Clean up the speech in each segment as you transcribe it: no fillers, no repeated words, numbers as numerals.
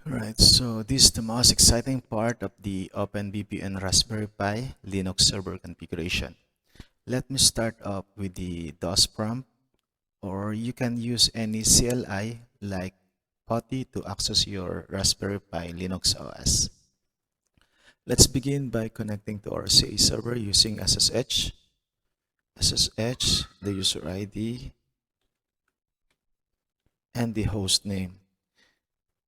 Right, so this is the most exciting part of the OpenVPN Raspberry Pi Linux server configuration. Let me start up with the DOS prompt, or you can use any CLI like PuTTY to access your Raspberry Pi Linux OS. Let's begin by connecting to our CA server using SSH, the user ID, and the host name.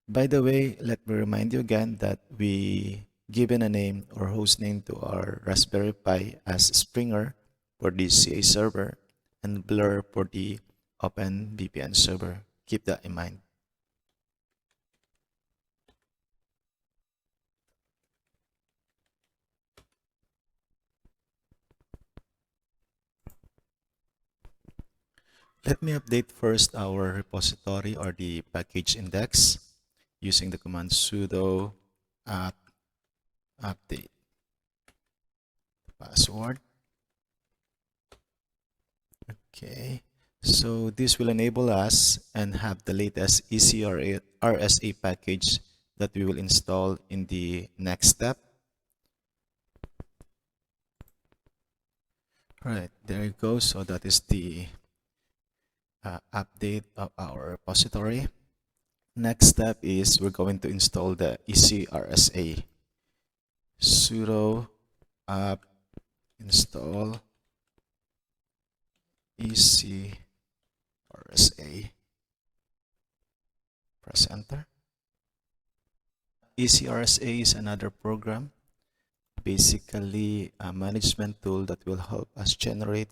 By the way, let me remind you again that we given a name or host name to our Raspberry Pi as Springer for the CA server and Blur for the OpenVPN server. Keep that in mind. Let me update first our repository or the package index using the command sudo apt update password. Okay, so this will enable us and have the latest ECRSA package that we will install in the next step. Right, there you go. So that is the update of our repository. Next step is we're going to install the ECRSA. Sudo apt install ECRSA. Press enter. ECRSA is another program, basically a management tool that will help us generate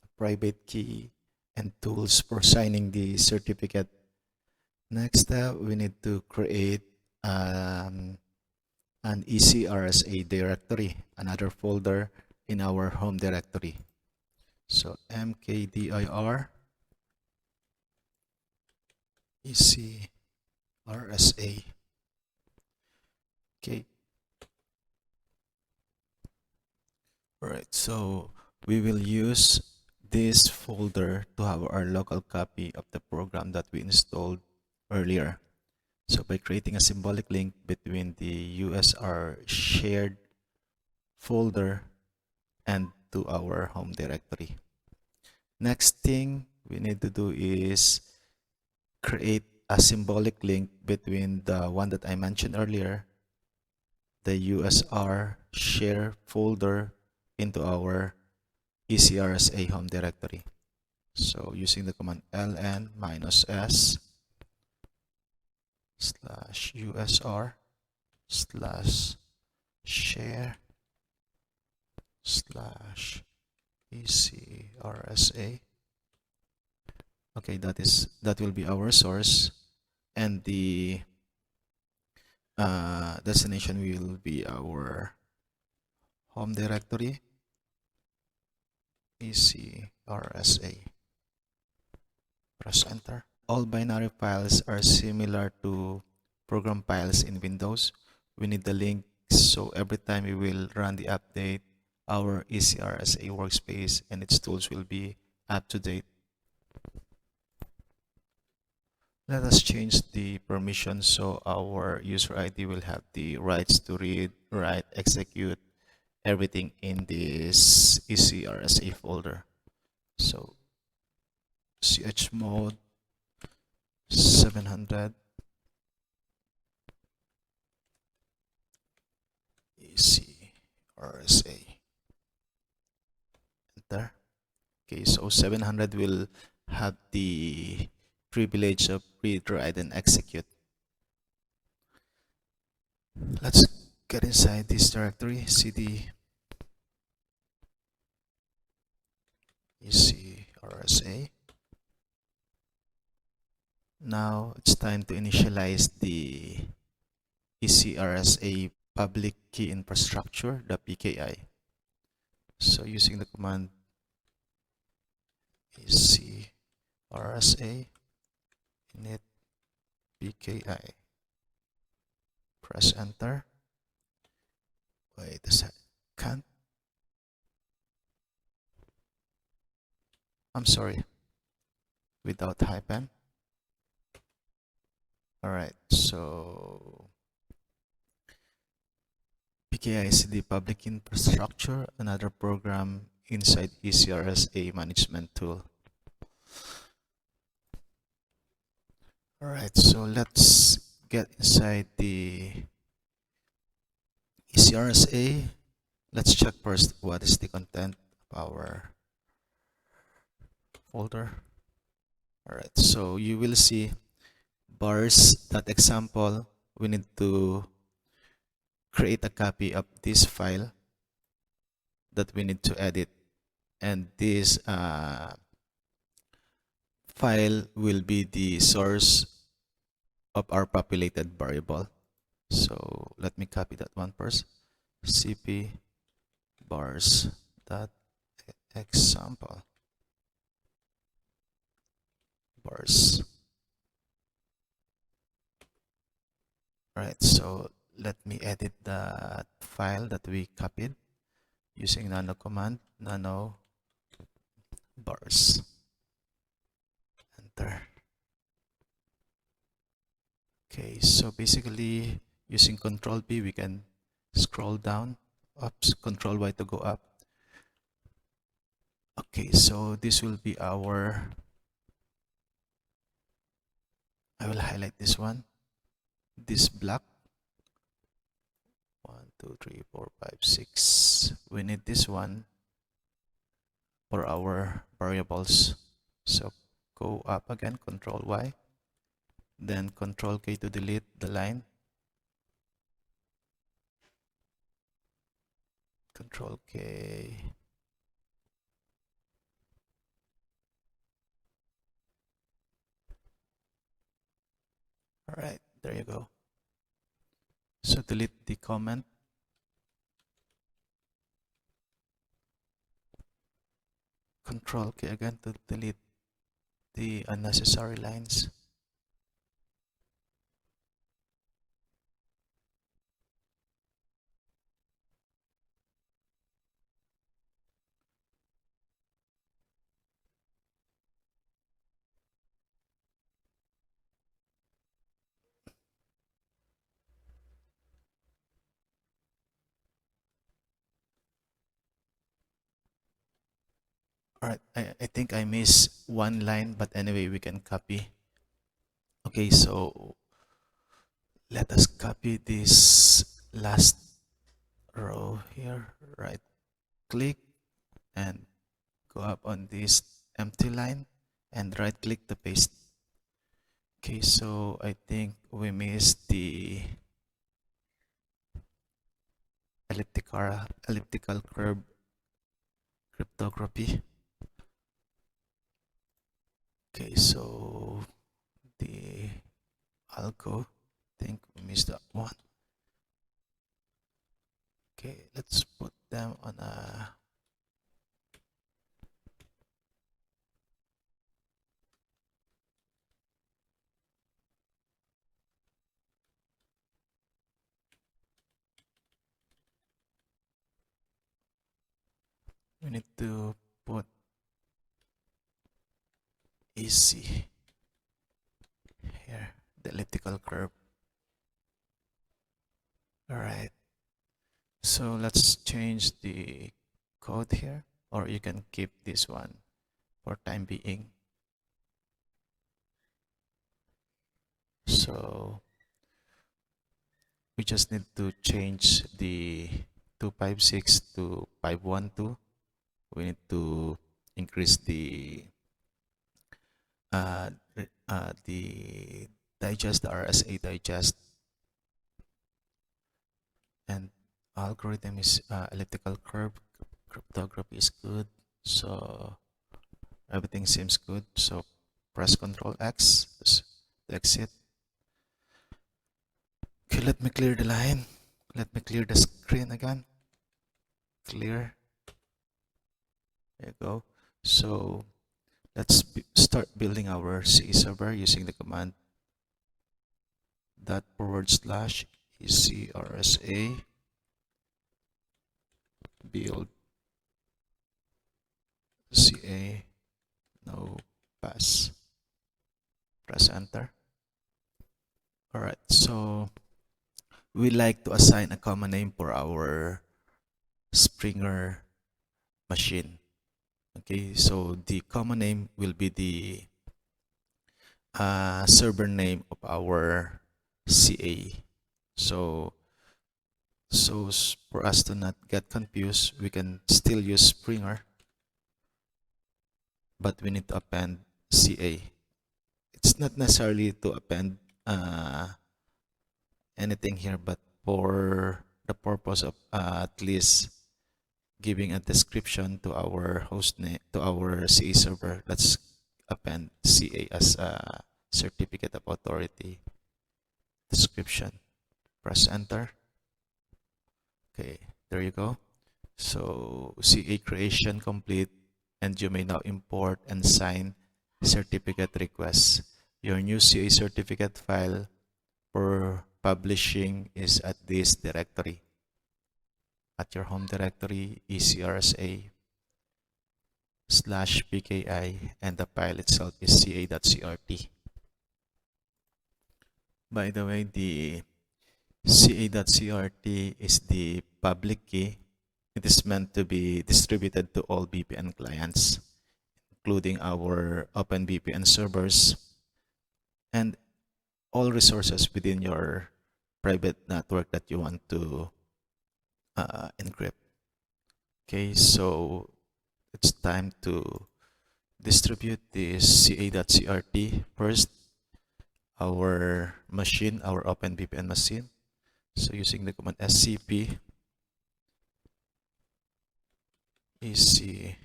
a private key and tools for signing the certificate. Next step, we need to create an ECRSA directory, another folder in our home directory. So mkdir ECRSA. Okay. All right, so we will use this folder to have our local copy of the program that we installed earlier. So by creating a symbolic link between the USR shared folder and to our home directory. Next thing we need to do is create a symbolic link between the one that I mentioned earlier, the USR share folder, into our ECRSA home directory. So using the command ln -s /usr /share /ECRSA. Okay, that will be our source, and the destination will be our home directory ECRSA. Press enter. All binary files are similar to program files in Windows. We need the link, so every time we will run the update, our ECRSA workspace and its tools will be up to date. Let us change the permission so our user ID will have the rights to read, write, execute everything in this ECRSA folder. So chmod 700 ECRSA. Enter. Okay, so 700 will have the privilege of read, write, and execute. Let's get inside this directory, cd ECRSA. Now it's time to initialize the ECRSA public key infrastructure, the PKI. So using the command ECRSA init PKI. Press enter. Wait a second. I'm sorry. Without hyphen. All right, so PKI is the public infrastructure, another program inside ECRSA management tool. All right, so let's get inside the ECRSA. Let's check first what is the content of our folder. All right, so you will see bars.example. We need to create a copy of this file that we need to edit, and this file will be the source of our populated variable. So let me copy that one first. cp bars dot example bars. Right, so let me edit that file that we copied using nano command, nano bars. Enter. Okay, so basically using Control B, we can scroll down, oops, Control Y to go up. Okay, so this will be our, I will highlight this one, this block. 1, 2, 3, 4, 5, 6. We need this one for our variables. So go up again, Control Y, then Control K to delete the line, Control K. All right, there you go. So delete the comment. Control K again to delete the unnecessary lines. All right, I think I missed one line, but anyway, we can copy. Okay, so let us copy this last row here, right click and go up on this empty line and right click to paste. Okay, so I think we missed the elliptical curve cryptography. Okay, so the algo, I think we missed that one. Okay, let's put them on a we need to put easy here, the elliptical curve. All right, so let's change the code here, or you can keep this one for time being. So we just need to change the 256 to 512. We need to increase the uh, the digest, the RSA digest, and algorithm is elliptical curve. Cryptography is good, so everything seems good. So press Control X to exit. Okay, let me clear the line. Let me clear the screen again. Clear. There you go. So let's start building our C server using the command /ECRSA build CA no pass. Press enter. All right, so we like to assign a common name for our Springer machine. Okay, so the common name will be the server name of our CA. So, for us to not get confused, we can still use Springer, but we need to append CA. It's not necessarily to append anything here, but for the purpose of at least giving a description to our host name, to our CA server, let's append CA as a certificate of authority description. Press enter. Okay, there you go. So CA creation complete, and you may now import and sign certificate requests. Your new CA certificate file for publishing is at this directory. At your home directory, ecrsa/pki, and the file itself is ca.crt. By the way, the ca.crt is the public key. It is meant to be distributed to all VPN clients, including our OpenVPN servers and all resources within your private network that you want to encrypt. Okay, so it's time to distribute this ca.crt first, our machine, our OpenVPN machine. So using the command scp ecrsa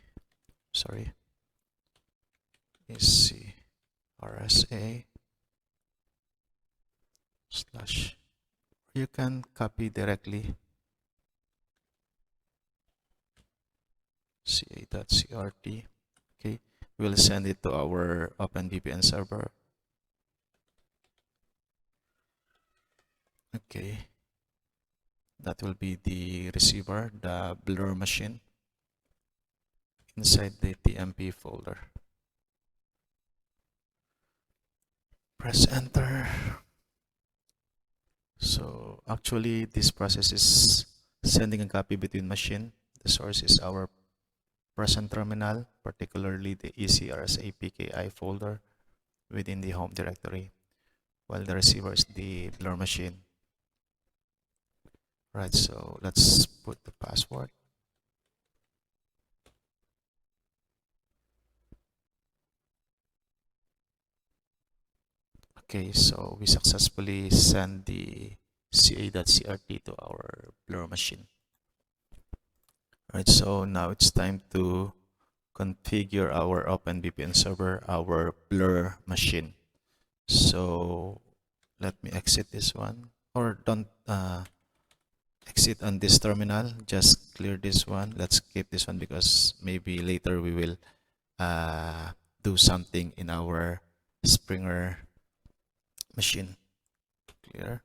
slash, you can copy directly ca.crt. Okay, we'll send it to our OpenVPN server. Okay, that will be the receiver, the blur machine, inside the TMP folder. Press enter. So actually this process is sending a copy between machine. The source is our present terminal, particularly the ecrsa/pki folder within the home directory, while the receiver is the blur machine. Right, so let's put the password. Okay, so we successfully send the ca.crt to our blur machine. Right, so now it's time to configure our OpenVPN server, our blur machine. So let me exit this one, or don't exit on this terminal, just clear this one. Let's keep this one because maybe later we will do something in our Springer machine. Clear.